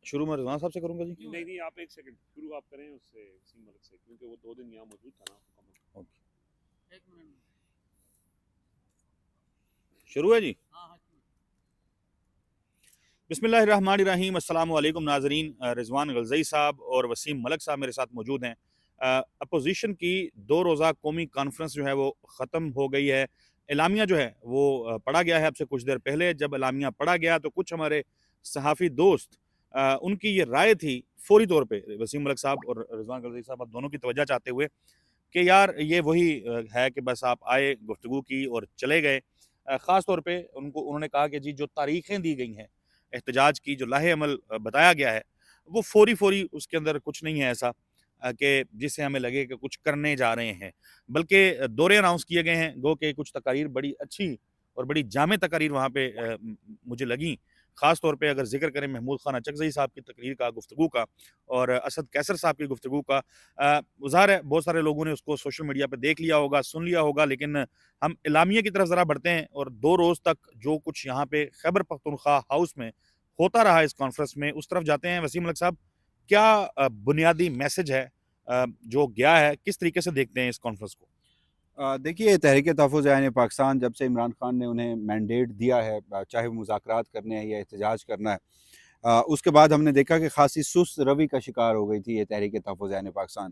शुरू में रिजवान साहब से करूंगा जी। नहीं नहीं, आप एक सेकंड शुरू आप करें उससे, वसीम मलिक से, क्योंकि वो 2 दिन यहाँ मौजूद था ना। ओके, शुरू है जी। बिस्मिल्लाहिर्रहमानिर्रहीम, अस्सलाम वालेकुम नाजरीन। रिजवान गलज़ई साहब और वसीम मलिक साहब मेरे साथ मौजूद हैं। अपोजिशन की 2 रोज़ा कौमी कॉन्फ्रेंस जो है वो ख़त्म हो गई है। एलामिया जो है वो पढ़ा गया है अब से कुछ देर पहले। जब एलामिया पढ़ा गया तो कुछ हमारे सहाफ़ी दोस्त उनकी ये राय थी फौरी तौर पे, वसीम मलिक साहब और रिजवान गलज़ई साहब आप दोनों की तवज्जो चाहते हुए, कि यार ये वही है कि बस आप आए, गुफ्तगू की और चले गए। ख़ास तौर पे उन्होंने कहा कि जी जो तारीखें दी गई हैं एहतजाज की, जो लाहे अमल बताया गया है, वो फ़ौरी उसके अंदर कुछ नहीं है ऐसा कि जिससे हमें लगे कि कुछ करने जा रहे हैं। बल्कि दौरे अनाउंस किए गए हैं, गो कि कुछ तकारीर बड़ी अच्छी और बड़ी जामे तकारीर वहाँ पे मुझे लगीं। ख़ास तौर पे अगर ज़िक्र करें महमूद खान अचकज़ई साहब की तकरीर का, गुफ्तगू का, और असद कैसर साहब की गुफ्तगू का। ज़ाहिर है बहुत सारे लोगों ने उसको सोशल मीडिया पे देख लिया होगा, सुन लिया होगा, लेकिन हम इलामिया की तरफ ज़रा बढ़ते हैं और 2 रोज़ तक जो कुछ यहाँ पे खैबर पख्तूनख्वा हाउस में होता रहा इस कॉन्फ्रेंस में, उस तरफ जाते हैं। वसीम मलिक साहब, क्या बुनियादी मैसेज है जो गया है, किस तरीके से देखते हैं इस कॉन्फ्रेंस को? देखिए, तहरीक तहफ़्फ़ुज़ ऐन पाकिस्तान जब से इमरान खान ने उन्हें मैंडेट दिया है, चाहे वो मुज़ाकरात करने हैं या एहतजाज करना है, उसके बाद हमने देखा कि खासी सुस्त रवि का शिकार हो गई थी ये तहरीक तहफ़्फ़ुज़ ऐन पाकिस्तान।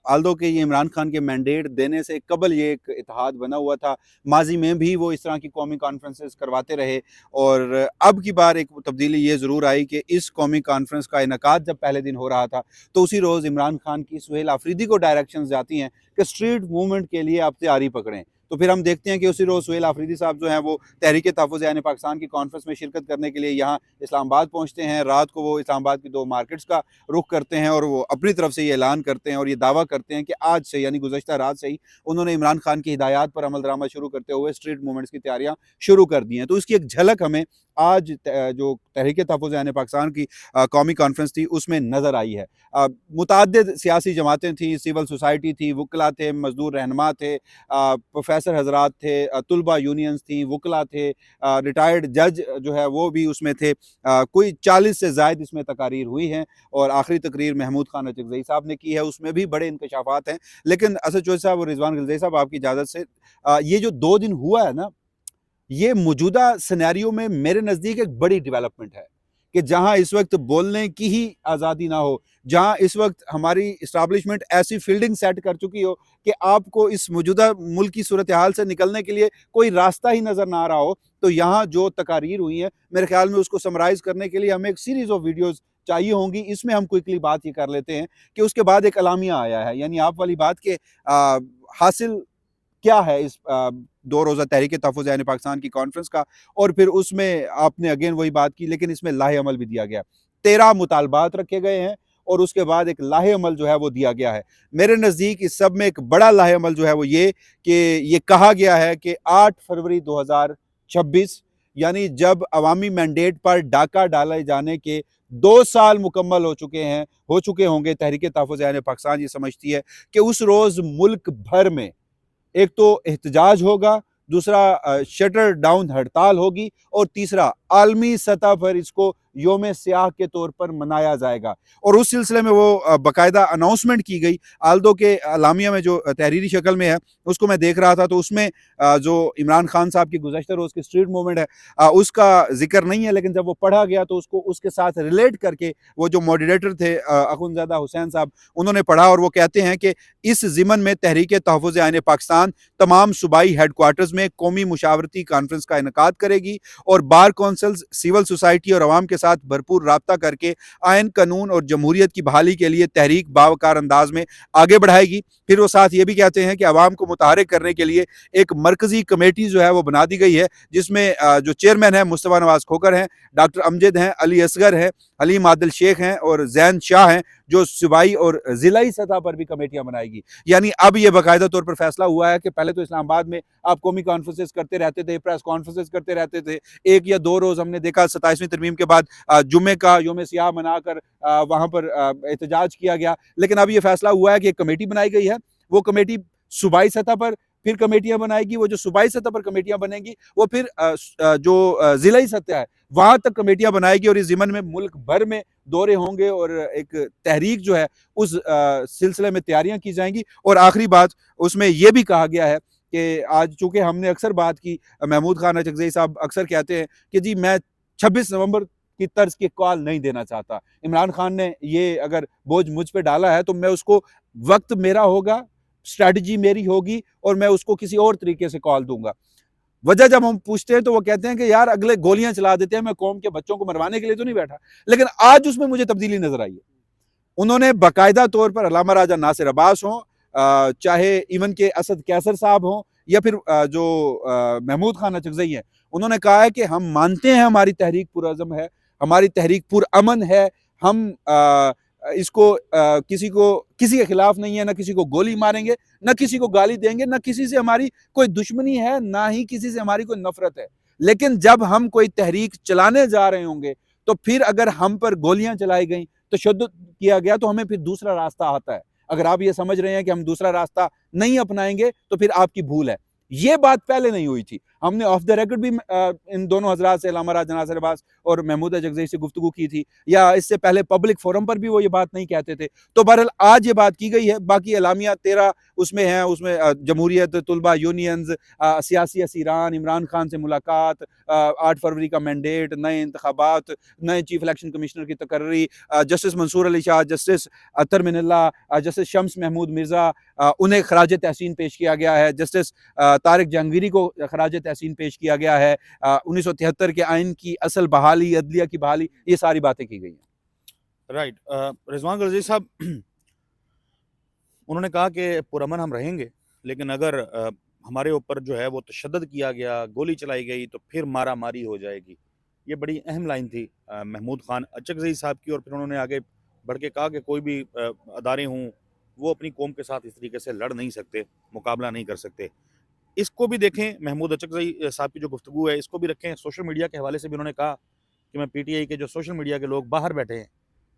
आल्दो कि ये इमरान खान के मैंडेट देने से कबल ये एक इत्तेहाद बना हुआ था। माज़ी में भी वो इस तरह की कौमी कॉन्फ्रेंसेस करवाते रहे, और अब की बार एक तब्दीली ये ज़रूर आई कि इस कौमी कॉन्फ्रेंस का इनेकाद जब पहले दिन हो रहा था, तो उसी रोज़ इमरान खान की सुहेल आफरीदी को डायरेक्शंस जाती हैं कि स्ट्रीट मूवमेंट के लिए आप तैयारी पकड़ें। तो फिर हम देखते हैं कि उसी रोज़ सुहेल आफरीदी साहब जो हैं वो तहरीक तहफ़्फ़ुज़ ऐन पाकिस्तान की कॉन्फ्रेंस में शिरकत करने के लिए यहाँ इस्लामाबाद पहुँचते हैं। रात को वो इस्लामाबाद की 2 मार्केट्स का रुख करते हैं और वो अपनी तरफ से ये ऐलान करते हैं और ये दावा करते हैं कि आज से, यानी गुज़श्ता रात से ही, उन्होंने इमरान खान की हिदायत पर अमल दरामद शुरू करते हुए स्ट्रीट मूवमेंट्स की तैयारियाँ शुरू कर दी हैं। तो इसकी एक झलक हमें आज जो तहरीक तहफ़्फ़ुज़ ऐन पाकिस्तान की कौमी कॉन्फ्रेंस थी उसमें नज़र आई है। मुतअद्दिद सियासी जमातें थीं, सिविल सोसाइटी थी, वकला थे, मज़दूर रहनुमा थे, प्रोफेसर हज़रात थे, तलबा यूनियंस थी, वकला थे, रिटायर्ड जज जो है वो भी उसमें थे। कोई 40 से ज़ायद इसमें तकारीर हुई हैं और आखिरी तकरीर महमूद खान अचकज़ई साहब ने की है, उसमें भी बड़े इंकशाफात हैं। लेकिन असद चौधरी साहब और रिजवान गलज़ई साहब, आपकी इजाज़त से, ये जो 2 दिन हुआ है ना, ये मौजूदा सिनेरियो में मेरे नज़दीक एक बड़ी डेवलपमेंट है कि जहाँ इस वक्त बोलने की ही आज़ादी ना हो, जहाँ इस वक्त हमारी इस्टेब्लिशमेंट ऐसी फील्डिंग सेट कर चुकी हो कि आपको इस मौजूदा मुल्क की सूरत हाल से निकलने के लिए कोई रास्ता ही नज़र ना आ रहा हो, तो यहाँ जो तकारीर हुई हैं, मेरे ख्याल में उसको समराइज़ करने के लिए हमें एक सीरीज़ ऑफ वीडियोज़ चाहिए होंगी। इसमें हम क्विकली बात ये कर लेते हैं कि उसके बाद एक अलामिया आया है, यानी आप वाली बात के हासिल क्या है इस 2 रोज़ा तहरीक तहफ़्फ़ुज़ ऐन पाकिस्तान की कॉन्फ्रेंस का, और फिर उसमें आपने अगेन वही बात की, लेकिन इसमें लाहे अमल भी दिया गया। 13 मुतालबात रखे गए हैं और उसके बाद एक लाहे अमल जो है वो दिया गया है। मेरे नज़दीक इस सब में एक बड़ा लाहे अमल जो है वो ये कि ये कहा गया है कि 8 फरवरी 2026, यानी जब अवामी मैंडेट पर डाका डाले जाने के 2 साल मुकम्मल हो चुके होंगे, तहरीक तहफ़्फ़ुज़ ऐन पाकिस्तान ये समझती है कि उस रोज़ मुल्क भर में एक तो एहतजाज होगा, दूसरा शटर डाउन हड़ताल होगी, और तीसरा आलमी सतह पर इसको योम सियाह के तौर पर मनाया जाएगा। और उस सिलसिले में वो बाकायदा अनाउंसमेंट की गई। आल्दो के अलामिया में जो तहरीरी शक्ल में है उसको मैं देख रहा था, तो उसमें जो इमरान खान साहब की गुज़श्ता रोज़ की स्ट्रीट मूवमेंट है उसका जिक्र नहीं है, लेकिन जब वो पढ़ा गया तो उसको उसके साथ रिलेट करके वो जो मॉडरेटर थे अखुंज़ादा हुसैन साहब, उन्होंने पढ़ा और वो कहते हैं कि इस ज़िमन में तहरीक तहफ़्फ़ुज़ ऐन पाकिस्तान तमाम सूबाई हेडक्वार्टर्स में कौमी मुशावरती कॉन्फ्रेंस का इनेकाद करेगी और बार कौंसल्स, सिविल सोसाइटी और अवाम के साथ भरपूर राब्ता करके आइन, कानून और जमहूरियत की बहाली के लिए तहरीक बावकार अंदाज में आगे बढ़ाएगी। फिर वो साथ ये भी कहते हैं कि अवाम को मुतहरिक करने के लिए एक मरकजी कमेटी जो है वो बना दी गई है, जिसमें जो चेयरमैन है मुस्तफ़ा नवाज खोकर हैं, डॉक्टर अमजद हैं, अली असगर हैं, हलीम आदिल शेख हैं और जैन शाह हैं, जो सूबाई और ज़िलाई सतह पर भी कमेटियां बनाएगी। यानी अब ये बाकायदा तौर पर फैसला हुआ है कि पहले तो इस्लामाबाद में आप कौमी कॉन्फ्रेंसेस करते रहते थे, प्रेस कॉन्फ्रेंसेस करते रहते थे, 1 या 2 रोज़ हमने देखा 27वीं तरमीम के बाद जुम्मे का योम सियाह मनाकर वहाँ पर एहतजाज किया गया। लेकिन अब ये फैसला हुआ है कि एक कमेटी बनाई गई है, वो कमेटी सूबाई सतह पर फिर कमेटियां बनाएगी, वो जो सूबाई सतह पर कमेटियां बनेंगी वो फिर जो ज़िलाई सतह है वहां तक कमेटियां बनाएगी, और इस ज़िमन में मुल्क भर में दौरे होंगे और एक तहरीक जो है उस सिलसिले में तैयारियां की जाएंगी। और आखिरी बात उसमें यह भी कहा गया है कि आज चूंकि हमने अक्सर बात की, महमूद खान अचकज़ई साहब अक्सर कहते हैं कि जी मैं 26 नवंबर की तर्ज की कॉल नहीं देना चाहता। इमरान खान ने ये अगर बोझ मुझ पे डाला है तो मैं उसको, वक्त मेरा होगा, स्ट्रैटेजी मेरी होगी और मैं उसको किसी और तरीके से कॉल दूंगा। वजह जब हम पूछते हैं तो वो कहते हैं कि यार अगले गोलियां चला देते हैं, मैं कौम के बच्चों को मरवाने के लिए तो नहीं बैठा। लेकिन आज उसमें मुझे तब्दीली नजर आई है। उन्होंने बाकायदा तौर पर अल्लामा राजा नासिर अब्बास हों, चाहे इवन के असद कैसर साहब हों, या फिर जो महमूद खान अचकज़ई हैं, उन्होंने कहा है कि हम मानते हैं हमारी तहरीक पुरअज़म है, हमारी तहरीक पुरअमन है, हम इसको किसी के खिलाफ नहीं है, ना किसी को गोली मारेंगे, ना किसी को गाली देंगे, ना किसी से हमारी कोई दुश्मनी है, ना ही किसी से हमारी कोई नफरत है। लेकिन जब हम कोई तहरीक चलाने जा रहे होंगे तो फिर अगर हम पर गोलियां चलाई गई, तशद्दुद किया गया, तो हमें फिर दूसरा रास्ता आता है। अगर आप ये समझ रहे हैं कि हम दूसरा रास्ता नहीं अपनाएंगे तो फिर आपकी भूल है। ये बात पहले नहीं हुई थी। हमने ऑफ द रिकॉर्ड भी इन दोनों हजरात से, अल्लामा राजा नासिर अब्बास और महमूद अचकज़ई से गुफ्तगू की थी, या इससे पहले पब्लिक फोरम पर भी वो ये बात नहीं कहते थे। तो बहरहाल आज ये बात की गई है। बाकी एलामिया 13 उसमें है, उसमें जमहूरियत तुलबा यूनियंस, सियासी असीरान, इमरान खान से मुलाकात, 8 फरवरी का मैंडेट, नए इंतखाबात, नए चीफ इलेक्शन कमिश्नर की तकर्री, जस्टिस मंसूर अली शाह, जस्टिस अतर मिनल्ला, जस्टिस शम्स महमूद मिर्ज़ा, उन्हें खराज तहसीन पेश किया गया है। जस्टिस तारिक जहांगीरी को खराज तहसीन पेश किया गया है। 1973 के आइन की असल बहाली, अदलिया की बहाली, ये सारी बातें की गई हैं। राइट। रिजवान गलज़ई साहब, उन्होंने कहा कि पुरअमन हम रहेंगे, लेकिन अगर हमारे ऊपर जो है वो तशद्दुद किया गया, गोली चलाई गई, तो फिर मारा मारी हो जाएगी। ये बड़ी अहम लाइन थी महमूद खान अचकज़ई साहब की। और फिर उन्होंने आगे बढ़ के कहा कि कोई भी अदारे हों, वो अपनी कौम के साथ इस तरीके से लड़ नहीं सकते, मुकाबला नहीं कर सकते। इसको भी देखें, महमूद अचकज़ई साहब की जो गुफ्तगू है इसको भी रखें। सोशल मीडिया के हवाले से भी उन्होंने कहा कि मैं पीटीआई के जो सोशल मीडिया के लोग बाहर बैठे हैं,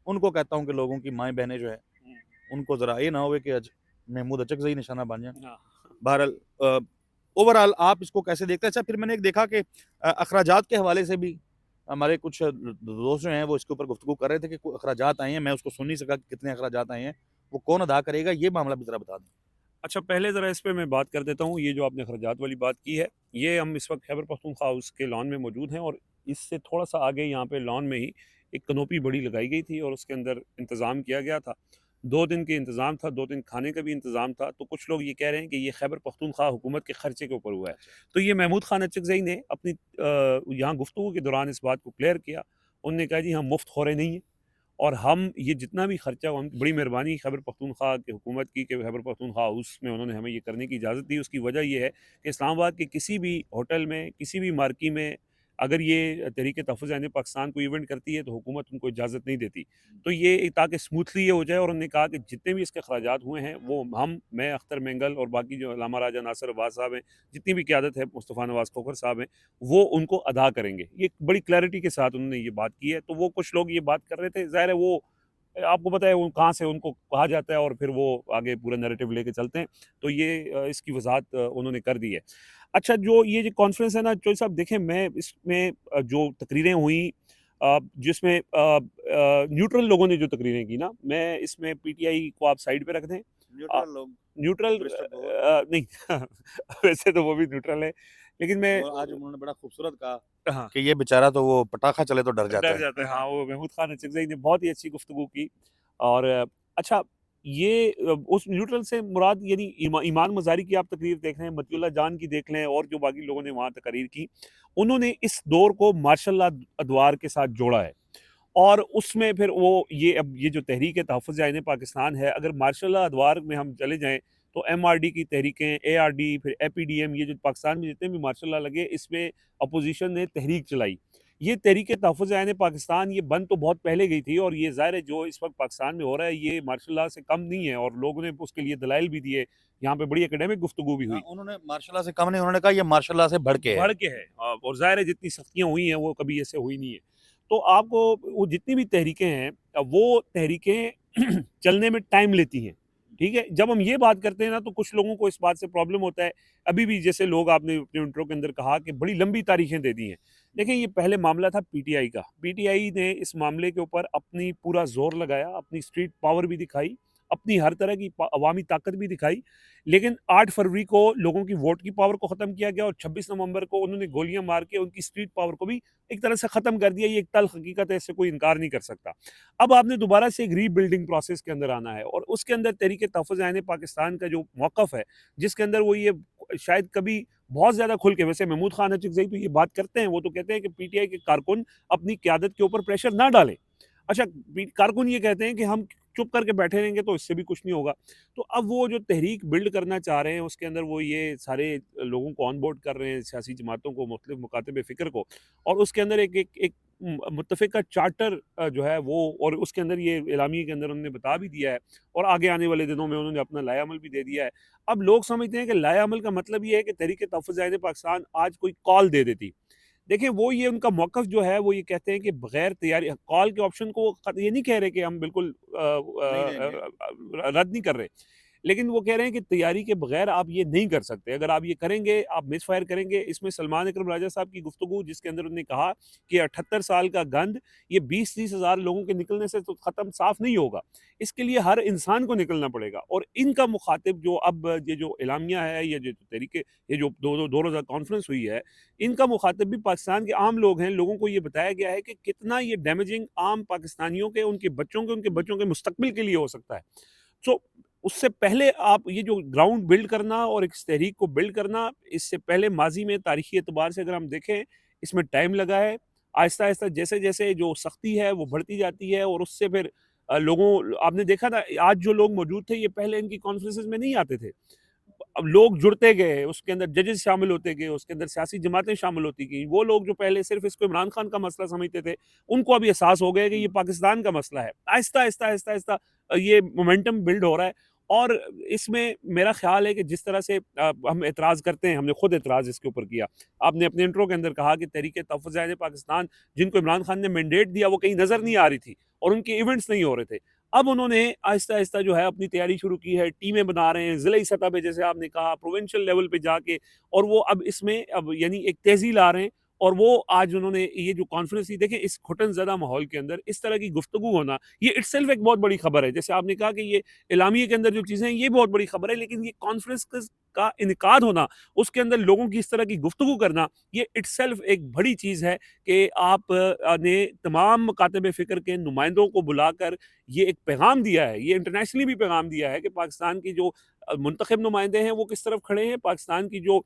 उनको कहता हूँ कि लोगों की माएँ बहनें जो है, उनको ज़रा ये ना हो कि महमूद अचकज़ई निशाना बन जाए। हाँ। बहरहाल ओवरऑल आप इसको कैसे देखते हैं? अच्छा, फिर मैंने एक देखा कि अखराजात के हवाले से भी हमारे कुछ दोस्त जो हैं वो इसके ऊपर गुफ्तगू कर रहे थे कि अखराजात आए हैं। मैं उसको सुन नहीं सका कि कितने अखराजात आए हैं, वो कौन अदा करेगा, ये मामला भी ज़रा बता दें। अच्छा, पहले ज़रा इस पे मैं बात कर देता हूँ। ये जो आपने खर्चात वाली बात की है, ये हम इस वक्त खैबर पख्तूनख्वा हाउस के लॉन में मौजूद हैं, और इससे थोड़ा-सा आगे यहाँ पे लॉन में ही एक कनोपी बड़ी लगाई गई थी और उसके अंदर इंतज़ाम किया गया था। 2 दिन के इंतज़ाम था, 2 दिन खाने का भी इंतज़ाम था। तो कुछ लोग ये कह रहे हैं कि ये खैबर पख्तूनख्वा हुकूमत के खर्चे के ऊपर हुआ है। तो ये महमूद खान अचकज़ई ने अपनी यहाँ गुफ्तगू के दौरान इस बात को क्लियर किया। उन्होंने कहा जी हम मुफ्त खौरे नहीं हैं, और हम ये जितना भी खर्चा, उनकी बड़ी मेहरबानी खैबर पख्तूनख्वा की हुकूमत की कि खैबर पख्तूनख्वा हाउस में उन्होंने हमें ये करने की इजाज़त दी। उसकी वजह ये है कि इस्लामाबाद के किसी भी होटल में, किसी भी मार्की में अगर ये तहरीक तहफ़्फ़ुज़ ऐन पाकिस्तान को इवेंट करती है तो हुकूमत उनको इजाज़त नहीं देती। तो ये ताकि स्मूथली ये हो जाए, और उन्होंने कहा कि जितने भी इसके अखराजात हुए हैं वो मैं अख्तर मेंगल और बाकी जो अल्लामा राजा नासिर अब्बास साहब हैं, जितनी भी क़यादत है, मुस्तफ़ा नवाज़ खोखर साहब हैं, वो उनको अदा करेंगे। ये बड़ी क्लैरिटी के साथ उन्होंने ये बात की है। तो वो कुछ लोग ये बात कर रहे थे, ज़ाहिर है वो आपको पता है वो कहाँ से उनको कहा जाता है और फिर वो आगे पूरा नैरेटिव लेके चलते हैं। तो ये इसकी वज़ाहत उन्होंने कर दी है। अच्छा, जो ये जो कॉन्फ्रेंस है ना चौधरी साहब, देखें मैं इसमें जो तकरीरें हुई, जिसमें न्यूट्रल लोगों ने जो तकरीरें की ना, मैं इसमें पीटीआई को आप साइड पे रख दें। न्यूट्रल लोग, न्यूट्रल नहीं वैसे तो वो भी न्यूट्रल है, लेकिन मैं और आज उन्होंने बड़ा खूबसूरत कहा हाँ, कि ये बेचारा तो वो पटाखा चले तो डर जाता डर है। जाते हैं। हाँ, वो महमूद खान अचकज़ई ने बहुत ही अच्छी गुफ्तगू की। और अच्छा, ये उस न्यूट्रल से मुराद यानी ईमान मज़ारी की आप तकरीर देख रहे हैं, मतियुल्लाह जान की देख लें, और जो बाकी लोगों ने वहाँ तकरीर की, उन्होंने इस दौर को मार्शल लॉ अदवार के साथ जोड़ा है। और उसमें फिर वो अब ये जो तहरीक तहफ़्फ़ुज़ ऐन पाकिस्तान है, अगर मार्शल लॉ अदवार में हम चले जाएँ तो एमआरडी की तहरीकें, एआरडी, फिर एपीडीएम, ये जो पाकिस्तान में जितने भी मार्शल लॉ लगे, इसमें अपोजिशन ने तहरीक चलाई। ये तहरीक तहफ़्फ़ुज़ ऐन पाकिस्तान ये बंद तो बहुत पहले गई थी, और ये ज़ाहिर है जो इस वक्त पाकिस्तान में हो रहा है ये मार्शल लॉ से कम नहीं है, और लोगों ने उसके लिए दलाइल भी दिए। यहाँ पे बड़ी एकेडमिक गुफ्तगू भी हुई। उन्होंने मार्शल लॉ से कम नहीं, उन्होंने कहा ये मार्शल लॉ से बढ़ के है। बढ़ के है, और ज़ाहिर है जितनी सख्तियाँ हुई हैं वो कभी ऐसे हुई नहीं है। तो आपको वो जितनी भी तहरीकें हैं, वो तहरीकें चलने में टाइम लेती हैं। ठीक है, जब हम ये बात करते हैं ना तो कुछ लोगों को इस बात से प्रॉब्लम होता है। अभी भी जैसे लोग, आपने अपने इंट्रो के अंदर कहा कि बड़ी लंबी तारीखें दे दी हैं। देखिए, ये पहले मामला था पीटीआई का। पीटीआई ने इस मामले के ऊपर अपनी पूरा जोर लगाया, अपनी स्ट्रीट पावर भी दिखाई, अपनी हर तरह की अवामी ताकत भी दिखाई। लेकिन 8 फरवरी को लोगों की वोट की पावर को ख़त्म किया गया और 26 नवंबर को उन्होंने गोलियां मार के उनकी स्ट्रीट पावर को भी एक तरह से ख़त्म कर दिया। ये एक तल्ख़ हकीकत है, इससे कोई इनकार नहीं कर सकता। अब आपने दोबारा से एक रीबिल्डिंग प्रोसेस के अंदर आना है और उसके अंदर तहरीक-ए-तहफ़्फ़ुज़ ऐन पाकिस्तान का जो मौक़िफ़ है, जिसके अंदर वो ये शायद कभी बहुत ज़्यादा खुल के, वैसे महमूद खान अचकज़ई तो ये बात करते हैं, वो तो कहते हैं कि पीटीआई के कारकुन अपनी क़यादत के ऊपर प्रेशर ना डालें। अच्छा, कारकुन ये कहते हैं कि हम चुप करके बैठे रहेंगे तो इससे भी कुछ नहीं होगा। तो अब वो जो तहरीक बिल्ड करना चाह रहे हैं, उसके अंदर वो ये सारे लोगों को ऑन बोर्ड कर रहे हैं, सियासी जमातों को, मुख्तलिफ मकातब फ़िक्र को, और उसके अंदर एक मुत्तफ़िक़ा चार्टर जो है वो, और उसके अंदर ये एलामिये के अंदर उन्होंने बता भी दिया है और आगे आने वाले दिनों में उन्होंने अपना लाएअमल भी दे दिया है। अब लोग समझते हैं कि लाएअमल का मतलब ये है कि तहरीक-ए-तहफ़्फ़ुज़ ऐन पाकिस्तान आज कोई कॉल दे देती। देखिए, वो ये उनका मौक़िफ़ जो है वो ये कहते हैं कि बगैर तैयारी कॉल के ऑप्शन को ये नहीं कह रहे कि हम बिल्कुल नहीं, नहीं, नहीं। रद्द नहीं कर रहे। लेकिन वो कह रहे हैं कि तैयारी के बगैर आप ये नहीं कर सकते। अगर आप ये करेंगे, आप मिसफ़ायर करेंगे। इसमें सलमान अकरम राजा साहब की गुफ्तगू, जिसके अंदर उन्होंने कहा कि 78 साल का गंद ये 20-30 हज़ार लोगों के निकलने से तो ख़त्म साफ़ नहीं होगा। इसके लिए हर इंसान को निकलना पड़ेगा और इनका मुख़ातिब जो अब ये जो एलामिया है, ये जो तहरीक, ये जो दो रोज़ा कॉन्फ्रेंस हुई है, इनका मुख़ातिब भी पाकिस्तान के आम लोग हैं। लोगों को ये बताया गया है कि कितना ये डैमेजिंग आम पाकिस्तानियों के, उनके बच्चों के, उनके बच्चों के मुस्तक़बिल के लिए हो सकता है। सो उससे पहले आप ये जो ग्राउंड बिल्ड करना और इस तहरीक को बिल्ड करना, इससे पहले माज़ी में तारीख़ी एतबार से अगर हम देखें, इसमें टाइम लगा है। आहिस्ता-आहिस्ता जैसे-जैसे जो सख्ती है वो बढ़ती जाती है और उससे फिर लोगों, आपने देखा ना, आज जो लोग मौजूद थे ये पहले इनकी कॉन्फ्रेंसेज़ में नहीं आते थे। अब लोग जुड़ते गए, उसके अंदर जजेस शामिल होते गए, उसके अंदर सियासी जमातें शामिल होती गईं। वो लोग जो पहले सिर्फ़ इसको इमरान खान का मसला समझते थे, उनको अब एहसास हो गया कि ये पाकिस्तान का मसला है। आहिस्ता-आहिस्ता ये मोमेंटम बिल्ड हो रहा है और इसमें मेरा ख़्याल है कि जिस तरह से हम एतराज़ करते हैं, हमने खुद एतराज़ इसके ऊपर किया। आपने अपने इंट्रो के अंदर कहा कि तहरीक-ए-तहफ़्फ़ुज़ ऐन पाकिस्तान, जिनको इमरान खान ने मैंडेट दिया, वो कहीं नज़र नहीं आ रही थी और उनके इवेंट्स नहीं हो रहे थे। अब उन्होंने आहिस्ता-आहिस्ता जो है अपनी तैयारी शुरू की है, टीमें बना रहे हैं, ज़िले सतह पे, जैसे आपने कहा, प्रोविंशियल लेवल पे जाके, और वो अब इसमें अब यानी एक तेज़ी ला रहे हैं। और वो आज उन्होंने ये जो कॉन्फ्रेंस थी, देखें, इस घुटन ज़दा माहौल के अंदर इस तरह की गुफ्तगू होना, ये इटसेल्फ एक बहुत बड़ी खबर है। जैसे आपने कहा कि ये एलामिये के अंदर जो चीज़ें हैं, ये बहुत बड़ी खबर है, लेकिन ये कॉन्फ्रेंस का इनेकाद होना, उसके अंदर लोगों की इस तरह की गुफ्तगू करना, ये इटसेल्फ एक बड़ी चीज़ है कि आप ने तमाम मकातब फ़िक्र के नुमाइंदों को बुलाकर ये एक पैगाम दिया है, ये इंटरनेशनली भी पैगाम दिया है कि पाकिस्तान की जो मुंतखब नुमाइंदे हैं वो किस तरफ खड़े हैं, पाकिस्तान की जो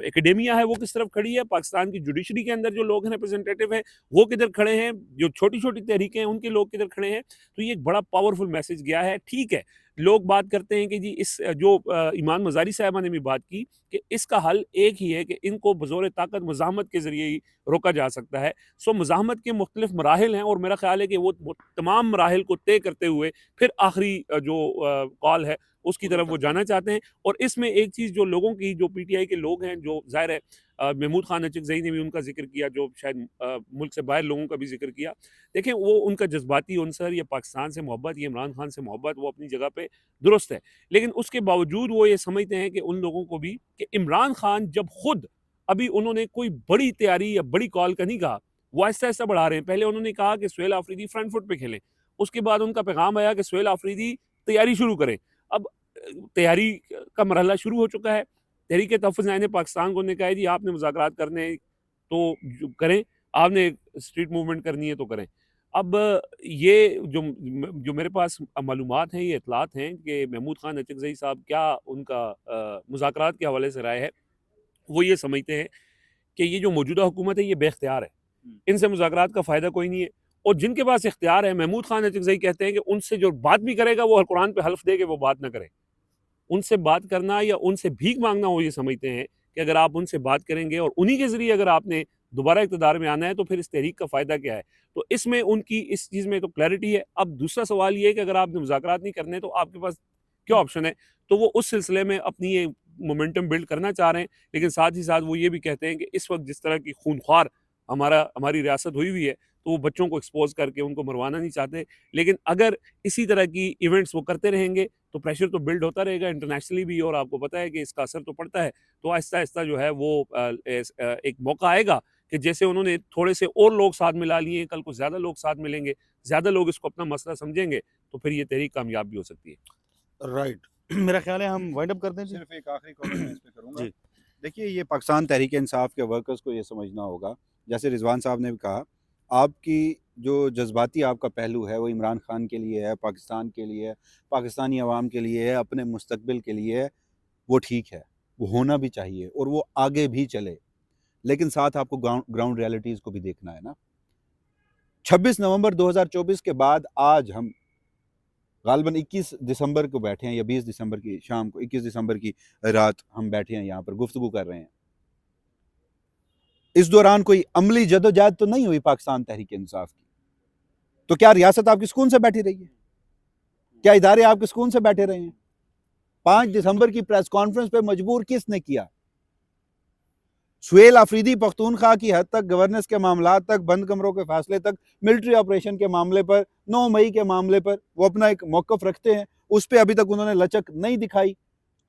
एकेडेमिया है वो किस तरफ खड़ी है, पाकिस्तान की जुडिशरी के अंदर जो लोग हैं, रिप्रेजेंटेटिव हैं, वो किधर खड़े हैं, जो छोटी-छोटी तहरीकें हैं उनके लोग किधर खड़े हैं। तो ये एक बड़ा पावरफुल मैसेज गया है। ठीक है, लोग बात करते हैं कि जी इस जो ईमान मज़ारी साहिबा ने भी बात की कि इसका हल एक ही है कि इनको बज़ोर ताकत मुज़ाहमत के ज़रिए ही रोका जा सकता है। सो मुज़ाहमत के मुख्तलिफ मराहिल हैं और मेरा ख़्याल है कि वो तमाम मराहिल को तय करते हुए फिर आखिरी जो कॉल है उसकी तरफ वो जाना चाहते हैं। और इसमें एक चीज़ जो लोगों की, जो पीटीआई के लोग हैं, जो ज़ाहिर है महमूद खान अचकज़ई ने भी उनका ज़िक्र किया, जो शायद मुल्क से बाहर लोगों का भी ज़िक्र किया। देखें, वो उनका जज़्बाती अंसर, या पाकिस्तान से मोहब्बत, या इमरान खान से मोहब्बत, वो अपनी जगह पे दुरुस्त है। लेकिन उसके बावजूद वो ये समझते हैं कि उन लोगों को भी कि इमरान खान जब खुद अभी उन्होंने कोई बड़ी तैयारी या बड़ी कॉल का नहीं कहा, वो आहिस्ता-आहिस्ता बढ़ा रहे हैं। पहले उन्होंने कहा कि सुहेल आफरीदी फ्रंट फुट पे खेलें, उसके बाद उनका पैगाम आया कि सुहेल आफरीदी तैयारी शुरू करें। अब तैयारी का मरहला शुरू हो चुका है। तहरीक-ए-तहफ़्फ़ुज़ ऐन पाकिस्तान को उन्होंने कहा है जी आपने मुज़ाकरात करने हैं तो जो करें, आपने स्ट्रीट मूवमेंट करनी है तो करें। अब ये जो मेरे पास मालूमात हैं, ये इत्तलात हैं कि महमूद खान अचकज़ई साहब, क्या उनका मुज़ाकरात के हवाले से राय है, वो ये समझते हैं कि ये जो मौजूदा हुकूमत है ये बेख्तियार है, इनसे मुज़ाकरात का फ़ायदा कोई नहीं है। और जिनके पास इख्तियार है, महमूद खान अचकज़ई कहते हैं कि उनसे जो बात भी करेगा वो कुरान पे हल्फ़ दे के वो बात ना करे। उनसे बात करना या उनसे भीख माँगना, वो ये समझते हैं कि अगर आप उनसे बात करेंगे और उन्हीं के ज़रिए अगर आपने दोबारा इक़्तिदार में आना है तो फिर इस तहरीक का फ़ायदा क्या है? तो इसमें उनकी इस चीज़ में तो क्लैरिटी है। अब दूसरा सवाल ये है कि अगर आपने मुज़ाकरात नहीं करने तो आपके पास क्या ऑप्शन है? तो वो उस सिलसिले में अपनी ये मोमेंटम बिल्ड करना चाह रहे हैं, लेकिन साथ ही साथ वो ये भी कहते हैं कि इस वक़्त जिस तरह की खूनख्वार हमारी रियासत हुई हुई है, तो वो बच्चों को एक्सपोज करके उनको मरवाना नहीं चाहते। लेकिन अगर इसी तरह की इवेंट्स वो करते रहेंगे तो प्रेशर तो बिल्ड होता रहेगा इंटरनेशनली भी, और आपको पता है कि इसका असर तो पड़ता है। तो आहिस्ता आहिस्ता जो है वो एक मौका आएगा कि जैसे उन्होंने थोड़े से और लोग साथ मिला लिए, कल को ज़्यादा लोग साथ मिलेंगे, ज़्यादा लोग इसको अपना मसला समझेंगे, तो फिर ये तहरीक कामयाब भी हो सकती है। राइट। मेरा ख्याल है हम वाइंड अप करते हैं जी। सिर्फ एक आखिरी कमेंट मैं इस पे करूंगा। जी। देखिए, ये पाकिस्तान तहरीक इंसाफ के वर्कर्स को ये समझना होगा, जैसे रिजवान साहब ने भी कहा, आपकी जो जज्बाती आपका पहलू है वो इमरान खान के लिए है, पाकिस्तान के लिए है, पाकिस्तानी अवाम के लिए है, अपने मुस्तकबिल के लिए है, वो ठीक है, वो होना भी चाहिए और वो आगे भी चले। लेकिन साथ आपको ग्राउंड रियलिटीज़ को भी देखना है ना। 26 नवंबर 2024 के बाद आज हम गालबन 21 दिसंबर को बैठे हैं, या 20 दिसंबर की शाम को, 21 दिसंबर की रात हम बैठे हैं यहाँ पर गुफ्तगू कर रहे हैं। इस दौरान कोई अमली जदोजहद तो नहीं हुई पाकिस्तान तहरीक इंसाफ की। तो क्या रियासत आपकी सुकून से बैठी रही है? क्या इदारे आपके सुकून से बैठे रहे हैं? 5 दिसंबर की प्रेस कॉन्फ्रेंस पे मजबूर किसने किया? सुहेल अफरीदी पख्तूनख्वा की हद तक, गवर्नेंस के मामला तक, बंद कमरों के फैसले तक, मिलिट्री ऑपरेशन के मामले पर, 9 मई के मामले पर वो अपना एक मौकफ रखते हैं, उस पर अभी तक उन्होंने लचक नहीं दिखाई।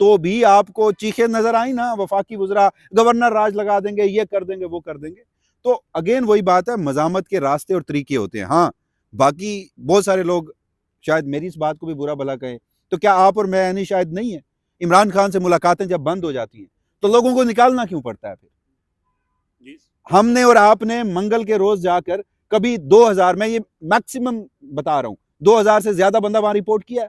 तो भी आपको चीखें नजर आई ना, वफाकी वज़रा गवर्नर राज लगा देंगे, ये कर देंगे, वो कर देंगे। तो अगेन वही बात है, मजामत के रास्ते और तरीके होते हैं। हाँ, बाकी बहुत सारे लोग शायद मेरी इस बात को भी बुरा भला कहें, तो क्या आप और मैं यानी शायद नहीं है? इमरान खान से मुलाकातें जब बंद हो जाती हैं तो लोगों को निकालना क्यों पड़ता है? फिर हमने और आपने मंगल के रोज जाकर कभी 2000, मैं ये मैक्सिमम बता रहा हूं, 2000 से ज्यादा बंदा वहां रिपोर्ट किया है।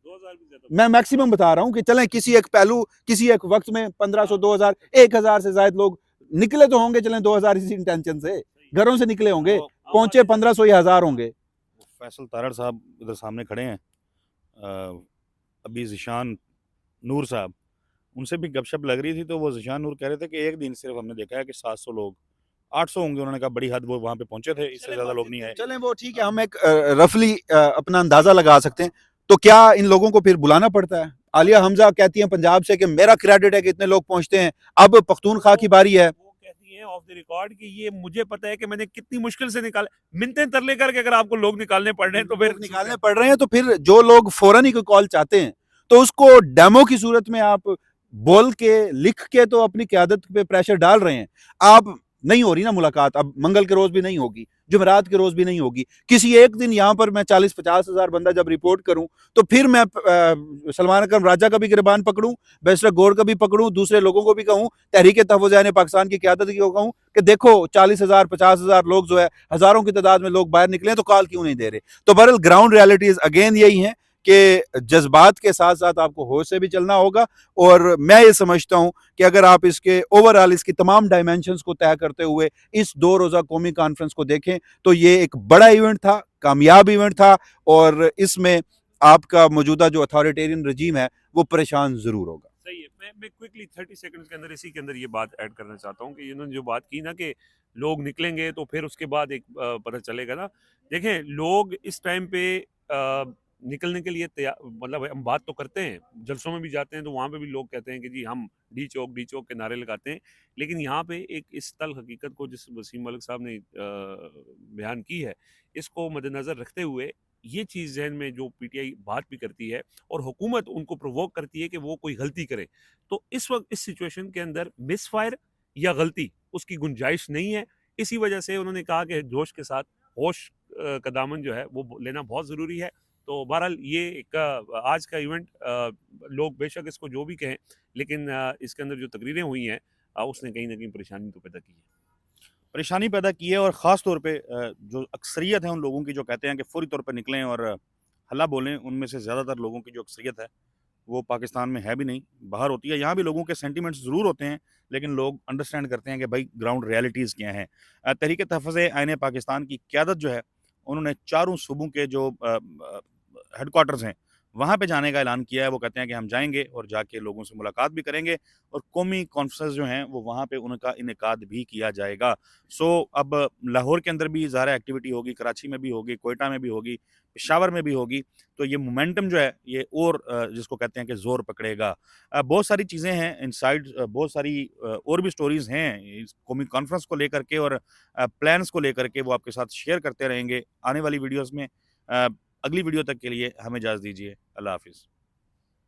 2000 भी ज्यादा। मैं मैक्सिमम बता रहा हूं कि चलें किसी एक पहलू, किसी एक वक्त में 1500, 2000, 1000 से ज्यादा लोग निकले तो होंगे, चलें 2000 इसी इंटेंशन से घरों से निकले होंगे, पहुंचे 1500 या 1000 होंगे। फैसल तारड़ साहब इधर सामने खड़े हैं, अभी ज़िशान नूर साहब, उनसे भी गपशप लग रही थी, तो वो ज़िशान नूर कह रहे थे कि एक दिन सिर्फ हमने देखा है कि 700 लोग, 800 होंगे, उन्होंने कहा बड़ी हद वो वहाँ पे पहुंचे थे, इससे ज़्यादा लोग नहीं आए। चलें वो ठीक है, हम एक रफली अपना अंदाजा लगा सकते हैं। तो क्या इन लोगों को फिर बुलाना पड़ता है? आलिया हमजा कहती हैं पंजाब से कि मेरा क्रेडिट है कि इतने लोग पहुंचते हैं, अब पख्तूनख्वा की बारी है। वो कहती हैं ऑफ द रिकॉर्ड कि ये मुझे पता है कि मैंने कितनी मुश्किल से निकाले, मिन्नतें तरले करके अगर आपको लोग निकालने पड़ रहे हैं तो फिर निकालने पड़ रहे हैं, तो फिर जो लोग फौरन ही कोई कॉल चाहते हैं तो उसको डेमो की सूरत में आप बोल के, लिख के तो अपनी क़यादत पे प्रेशर डाल रहे हैं। आप नहीं हो रही ना मुलाकात, अब मंगल के रोज भी नहीं होगी, जुमेरात के रोज भी नहीं होगी, किसी एक दिन यहाँ पर मैं 40-50 हजार बंदा जब रिपोर्ट करूं तो फिर मैं सलमान अकरम राजा का भी गिरबान पकड़ूं, बैरिस्टर गौर का भी पकड़ूं, दूसरे लोगों को भी कहूं, तहरीक तहफ़्फ़ुज़ पाकिस्तान की क़यादत को कहूं कि देखो 40,000 50,000 लोग जो है, हजारों की तादाद में लोग बाहर निकले, तो कॉल क्यों नहीं दे रहे? तो बहरहाल ग्राउंड रियलिटीज अगेन यही है कि जज्बात के साथ साथ आपको होश से भी चलना होगा। और मैं ये समझता हूं कि अगर आप इसके ओवरऑल इसकी तमाम डायमेंशंस को तय करते हुए इस 2 रोज़ा कौमी कॉन्फ्रेंस को देखें तो ये एक बड़ा इवेंट था, कामयाब इवेंट था, और इसमें आपका मौजूदा जो अथॉरिटेरियन रजीम है वो परेशान जरूर होगा। सही है। मैं क्विकली 30 सेकंड्स के अंदर इसी के अंदर ये बात ऐड करना चाहता हूँ कि इन्होंने जो बात की ना कि लोग निकलेंगे तो फिर उसके बाद एक पता चलेगा ना। देखें, लोग इस टाइम पे निकलने के लिए तैयार, मतलब हम बात तो करते हैं, जलसों में भी जाते हैं तो वहाँ पे भी लोग कहते हैं कि जी हम डी चौक के नारे लगाते हैं। लेकिन यहाँ पे एक इस तल हकीकत को जिस वसीम मलिक साहब ने बयान की है, इसको मद्देनज़र रखते हुए ये चीज़ ज़हन में जो पीटीआई बात भी करती है और हुकूमत उनको प्रोवोक करती है कि वो कोई गलती करे, तो इस वक्त इस सिचुएशन के अंदर मिसफायर या गलती उसकी गुंजाइश नहीं है। इसी वजह से उन्होंने कहा कि जोश के साथ होश का दामन जो है वो लेना बहुत ज़रूरी है। तो बहरहाल ये एक आज का इवेंट, लोग बेशक इसको जो भी कहें, लेकिन इसके अंदर जो तकरीरें हुई हैं उसने कहीं ना कहीं परेशानी तो पैदा की है। परेशानी पैदा की है, और ख़ास तौर पे जो अक्सरियत है उन लोगों की जो कहते हैं कि फौरी तौर पे निकलें और हल्ला बोलें, उनमें से ज़्यादातर लोगों की जो अक्सरियत है वो पाकिस्तान में है भी नहीं, बाहर होती है। यहाँ भी लोगों के सेंटिमेंट्स ज़रूर होते हैं, लेकिन लोग अंडरस्टैंड करते हैं कि भाई ग्राउंड रियलिटीज़ क्या हैं। तहरीक तहफ़्फ़ुज़ पाकिस्तान की क़यादत जो है, उन्होंने चारों सूबों के जो हेडक्वार्टर्स हैं वहाँ पे जाने का ऐलान किया है। वो कहते हैं कि हम जाएँगे और जाके लोगों से मुलाकात भी करेंगे और कौमी कॉन्फ्रेंस जो हैं वो वहाँ पे उनका इनेकाद भी किया जाएगा। सो अब लाहौर के अंदर भी ज़ाहिर है एक्टिविटी होगी, कराची में भी होगी, क्वेटा में भी होगी, पेशावर में भी होगी, तो ये मोमेंटम जो है ये और जिसको कहते हैं कि ज़ोर पकड़ेगा। बहुत सारी चीज़ें हैं इनसाइड, बहुत सारी और भी स्टोरीज़ हैं इस कौमी कॉन्फ्रेंस को लेकर के और प्लान्स को लेकर के, वो आपके साथ शेयर करते रहेंगे आने वाली वीडियोज़ में। अगली वीडियो तक के लिए हमें इजाज़त दीजिए। अल्लाह हाफ़िज़।